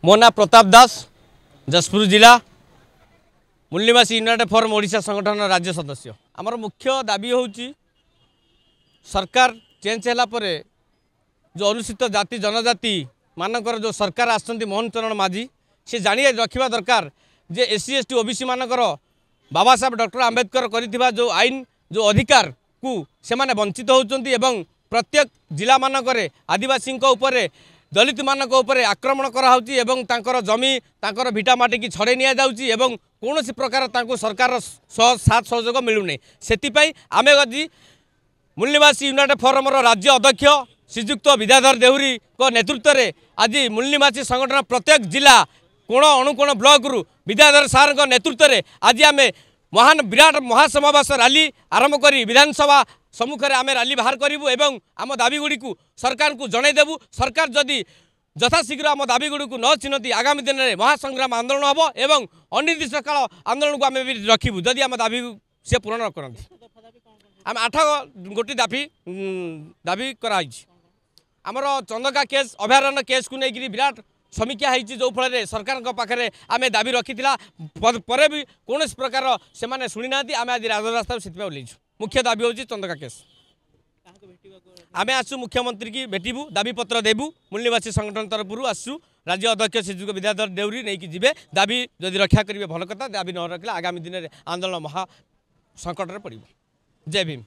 मो ना प्रताप दास जशपुर जिला मूल्यवासी यूनाइटेड फॉरम ओडिशा संगठन राज्य सदस्य। आमर मुख्य दाबी हूँ सरकार चेंज है जो अनुसूचित जाति जनजाति मानकर जो सरकार आसछन्ति मोहन चरण माझी से जानी रखा दरकार जे एससी एसटी ओबीसी मानकर बाबा साहेब डॉक्टर आंबेडकर करिथिबा जो आईन जो अधिकार को से माने वंचित होउचन्ति एवं प्रत्येक जिला मानकरे आदिवासी उपरे दलित मानक उपरे आक्रमण कराउछि एवं तांकर जमी तांकर भिटा माटी की छड़े निया जाउछि एवं कौन प्रकार तांको सरकार साथ सहयोग मिलुने सेतिपई आमे आज मूल्यवासी यूनाइटेड फॉरम राज्य अध्यक्ष श्रीजुक्त विद्याधर देहुरी को नेतृत्व में आज मूल्यवासी संगठन प्रत्येक जिला कोण अणुकोण ब्लॉक रु विद्याधर सार नेतृत्व में आज आम महान विराट महासमावेश रैली आरंभ कर विधानसभा सम्मुखें आम रैली बाहर करूँ एवं आम दाबीगुड़ी को सरकार को जनईदेवु। सरकार जदि यथाशीघ्र आम दाबीगुड़ी को न चिन्हती आगामी दिन में महासंग्राम आंदोलन हम एवं अनिर्दिष्ट काल आंदोलन को आम भी रखू जदि आम दाबी से पूरण करती। आम 8 गोटी दाबी कराई आमर चंदका केस अभयारण्य केस को लेकिन विराट समीक्षा होती जो फल सरकार पाखे आम दाबी रखी पर भी कौन प्रकार से शुणी ना आम आज राजरास्ता से ओल्लैछु। मुख्य दाबी हूँ चंदका केस आम आसु मुख्यमंत्री की भेटू दाबी पत्र देवु मूल्यवासी संगठन तरफ आसु राज्य अध्यक्ष श्रीजुक्त विद्याधर देउरी नहीं जी दाबी जदि रक्षा करेंगे भल कथा दाबी न रखले आगामी दिन में आंदोलन महा संकट में पड़ो। जय भीम।